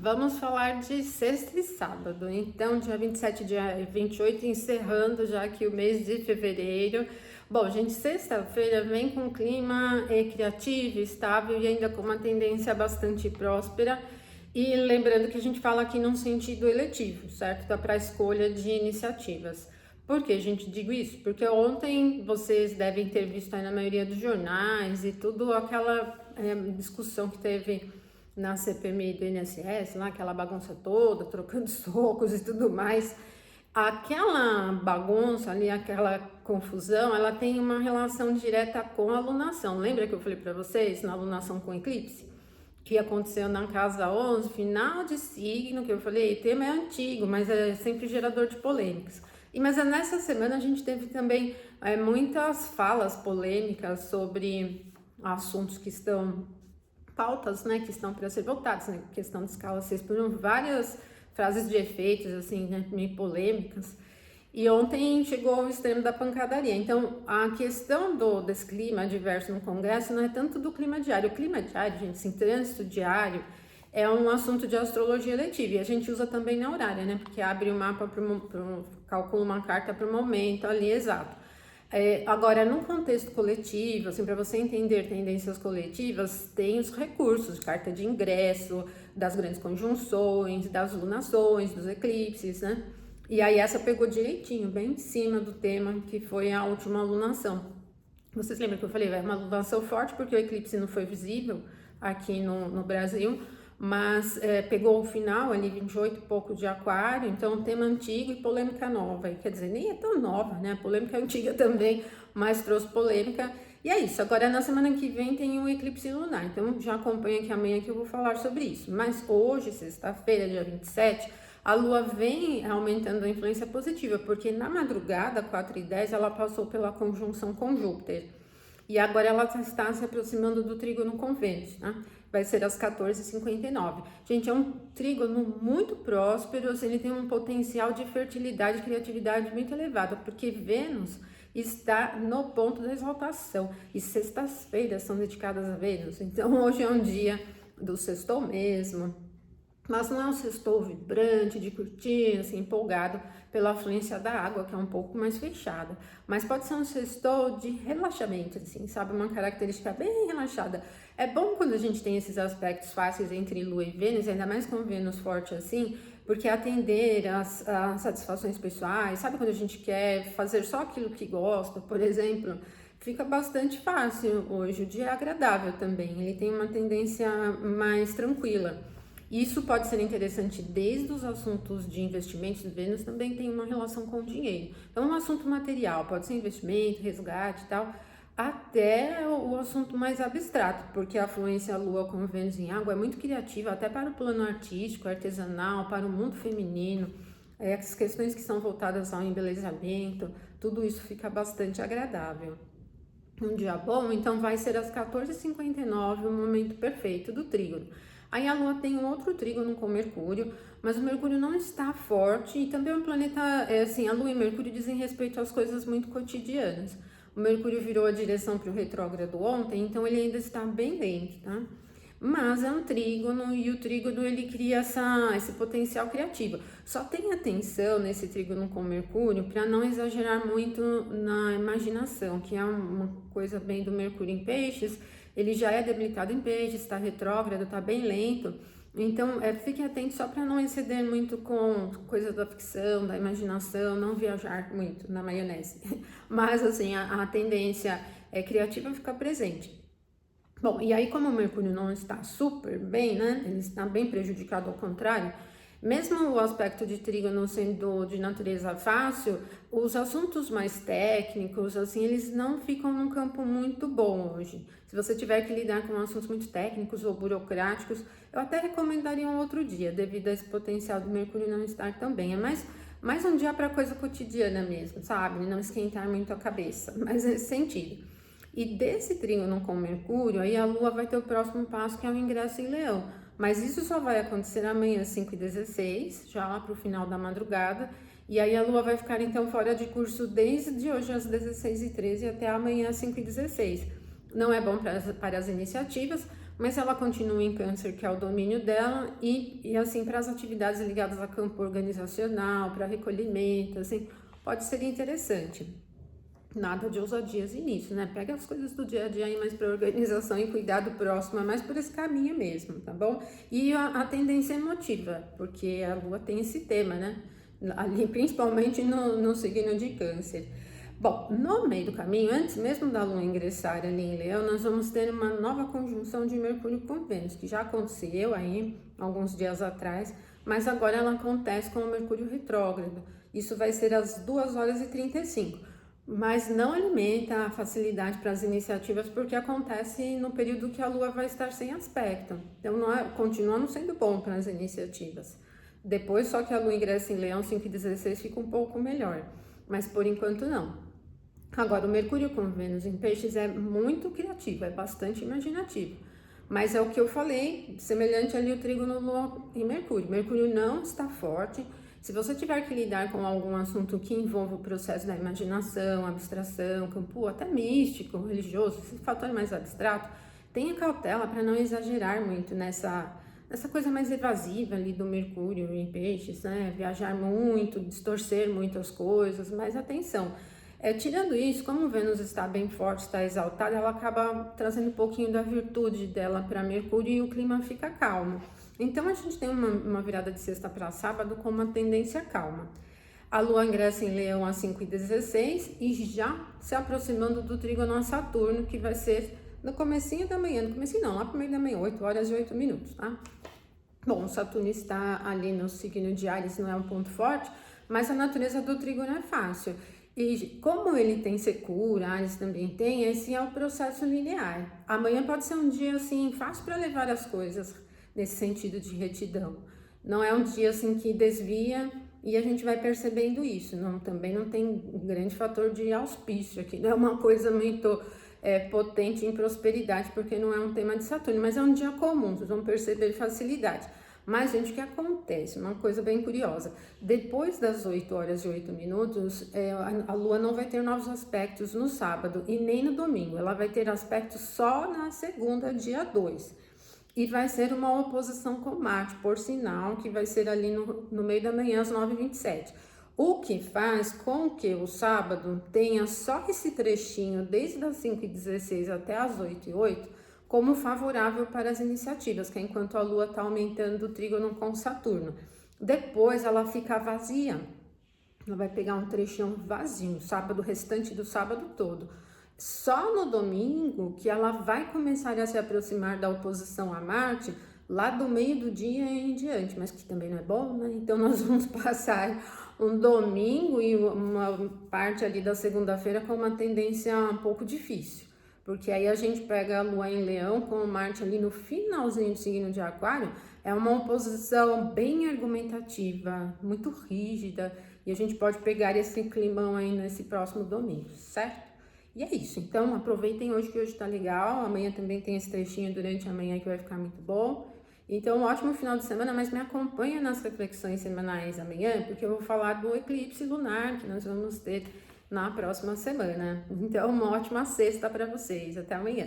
Vamos falar de sexta e sábado. Então, dia 27 e dia 28, encerrando já aqui o mês de fevereiro. Bom, gente, sexta-feira vem com um clima criativo, estável e ainda com uma tendência bastante próspera. E lembrando que a gente fala aqui num sentido eletivo, certo? Dá para escolha de iniciativas. Por que, gente, digo isso? Porque ontem vocês devem ter visto aí na maioria dos jornais e tudo aquela discussão que teve na CPMI do INSS, lá, aquela bagunça toda, trocando socos e tudo mais. Aquela bagunça ali, aquela confusão, ela tem uma relação direta com a alunação. Lembra que eu falei para vocês na alunação com eclipse? Que aconteceu na casa 11, final de signo, que eu falei, o tema é antigo, mas é sempre gerador de polêmicas. Mas nessa semana a gente teve também muitas falas polêmicas sobre assuntos que estão pautas, né, que estão para ser votadas, né, questão de escala 6 por 1, várias frases de efeitos, assim, né, meio polêmicas, e ontem chegou ao extremo da pancadaria. Então, a questão desse clima adverso no Congresso não é tanto do clima diário. O clima diário, gente, assim, trânsito diário, é um assunto de astrologia eletiva, e a gente usa também na horária, né, porque abre o mapa, calcula uma carta para o momento ali exato. Agora, no contexto coletivo, assim, para você entender tendências coletivas, tem os recursos, carta de ingresso, das grandes conjunções, das lunações, dos eclipses, né? E aí essa pegou direitinho, bem em cima do tema, que foi a última lunação. Vocês lembram que eu falei, é uma lunação forte porque o eclipse não foi visível aqui no Brasil, mas pegou o final ali, 28 e pouco de aquário, então tema antigo e polêmica nova, quer dizer, nem é tão nova, né, polêmica antiga também, mas trouxe polêmica, e é isso. Agora na semana que vem tem o eclipse lunar, então já acompanha aqui amanhã que eu vou falar sobre isso, mas hoje, sexta-feira, dia 27, a Lua vem aumentando a influência positiva, porque na madrugada, 4h10, ela passou pela conjunção com Júpiter, e agora ela está se aproximando do trígono com Vênus, né? Vai ser às 14h59. Gente, é um trígono muito próspero, assim, ele tem um potencial de fertilidade e criatividade muito elevado, porque Vênus está no ponto da exaltação, e sextas-feiras são dedicadas a Vênus, então hoje é um dia do sextou mesmo, mas não é um sextou vibrante, de curtir, assim, empolgado pela afluência da água, que é um pouco mais fechada. Mas pode ser um sextou de relaxamento, assim, sabe? Uma característica bem relaxada. É bom quando a gente tem esses aspectos fáceis entre Lua e Vênus, ainda mais com Vênus forte assim, porque atender às satisfações pessoais, sabe? Quando a gente quer fazer só aquilo que gosta, por exemplo, fica bastante fácil hoje. O dia é agradável também, ele tem uma tendência mais tranquila. Isso pode ser interessante desde os assuntos de investimentos. Vênus também tem uma relação com o dinheiro. Então, um assunto material, pode ser investimento, resgate e tal, até o assunto mais abstrato, porque a fluência Lua com Vênus em água é muito criativa, até para o plano artístico, artesanal, para o mundo feminino, as questões que são voltadas ao embelezamento, tudo isso fica bastante agradável. Um dia bom, então vai ser às 14h59, o momento perfeito do trígono. Aí a Lua tem um outro trígono com Mercúrio, mas o Mercúrio não está forte e também é um planeta, assim, a Lua e Mercúrio dizem respeito às coisas muito cotidianas. O Mercúrio virou a direção para o retrógrado ontem, então ele ainda está bem lento, tá? Mas é um trígono e o trígono ele cria esse potencial criativo. Só tenha atenção nesse trígono com Mercúrio para não exagerar muito na imaginação, que é uma coisa bem do Mercúrio em Peixes. Ele já é debilitado em Peixes, está retrógrado, está bem lento. Então, fiquem atentos só para não exceder muito com coisas da ficção, da imaginação, não viajar muito na maionese. Mas, assim, a tendência criativa fica presente. Bom, e aí como o Mercúrio não está super bem, né, ele está bem prejudicado ao contrário, mesmo o aspecto de trígono sendo de natureza fácil, os assuntos mais técnicos, assim, eles não ficam num campo muito bom hoje. Se você tiver que lidar com assuntos muito técnicos ou burocráticos, eu até recomendaria um outro dia, devido a esse potencial do Mercúrio não estar tão bem. É mais um dia para coisa cotidiana mesmo, sabe? Não esquentar muito a cabeça, mas nesse sentido. E desse trígono com Mercúrio, aí a Lua vai ter o próximo passo, que é o ingresso em Leão. Mas isso só vai acontecer amanhã às 5h16, já lá para o final da madrugada. E aí a Lua vai ficar então fora de curso desde hoje às 16h13 até amanhã às 5h16. Não é bom para as iniciativas, mas ela continua em Câncer, que é o domínio dela, e assim, para as atividades ligadas a campo organizacional, para recolhimento, assim, pode ser interessante. Nada de ousadias nisso, né? Pega as coisas do dia a dia aí mais para organização e cuidado próximo, é mais por esse caminho mesmo, tá bom? E a tendência emotiva, porque a Lua tem esse tema, né? Ali, principalmente no signo de Câncer. Bom, no meio do caminho, antes mesmo da Lua ingressar ali em Leão, nós vamos ter uma nova conjunção de Mercúrio com Vênus, que já aconteceu aí alguns dias atrás, mas agora ela acontece com o Mercúrio retrógrado. Isso vai ser às 2h35. Mas não alimenta a facilidade para as iniciativas, porque acontece no período que a Lua vai estar sem aspecto. Então, continua não sendo bom para as iniciativas. Depois, só que a Lua ingressa em Leão, 5h16, fica um pouco melhor. Mas, por enquanto, não. Agora, o Mercúrio com Vênus em Peixes é muito criativo, é bastante imaginativo. Mas é o que eu falei, semelhante ali o trígono Lua e Mercúrio. Mercúrio não está forte. Se você tiver que lidar com algum assunto que envolva o processo da imaginação, abstração, campo até místico, religioso, esse fator mais abstrato, tenha cautela para não exagerar muito nessa coisa mais evasiva ali do Mercúrio em Peixes, né? Viajar muito, distorcer muito as coisas, mas atenção. Tirando isso, como Vênus está bem forte, está exaltada, ela acaba trazendo um pouquinho da virtude dela para Mercúrio e o clima fica calmo. Então, a gente tem uma virada de sexta para sábado com uma tendência calma. A Lua ingressa em Leão às 5h16 e já se aproximando do trígono a Saturno, que vai ser no comecinho da manhã, no comecinho não, lá pro meio da manhã, 8h08, tá? Bom, o Saturno está ali no signo de Áries, não é um ponto forte, mas a natureza do trígono é fácil. E como ele tem secura, Áries também tem, esse é o processo linear. Amanhã pode ser um dia, assim, fácil para levar as coisas nesse sentido de retidão. Não é um dia, assim, que desvia e a gente vai percebendo isso. Também não tem um grande fator de auspício aqui, não é uma coisa muito potente em prosperidade, porque não é um tema de Saturno, mas é um dia comum, vocês vão perceber facilidade. Mas, gente, o que acontece? Uma coisa bem curiosa. Depois das 8h08, a Lua não vai ter novos aspectos no sábado e nem no domingo. Ela vai ter aspectos só na segunda, dia 2. E vai ser uma oposição com Marte, por sinal, que vai ser ali no meio da manhã, às 9h27. O que faz com que o sábado tenha só esse trechinho, desde as 5h16 até as 8h08, como favorável para as iniciativas, que é enquanto a Lua está aumentando o trígono com Saturno. Depois ela fica vazia, ela vai pegar um trechinho vazio, sábado, restante do sábado todo. Só no domingo que ela vai começar a se aproximar da oposição a Marte, lá do meio do dia em diante, mas que também não é bom, né? Então nós vamos passar um domingo e uma parte ali da segunda-feira com uma tendência um pouco difícil. Porque aí a gente pega a Lua em Leão com o Marte ali no finalzinho do signo de Aquário, é uma oposição bem argumentativa, muito rígida, e a gente pode pegar esse climão aí nesse próximo domingo, certo? E é isso, então aproveitem hoje que hoje tá legal, amanhã também tem esse trechinho durante a manhã que vai ficar muito bom. Então, um ótimo final de semana, mas me acompanha nas reflexões semanais amanhã, porque eu vou falar do eclipse lunar que nós vamos ter na próxima semana. Então, uma ótima sexta para vocês. Até amanhã.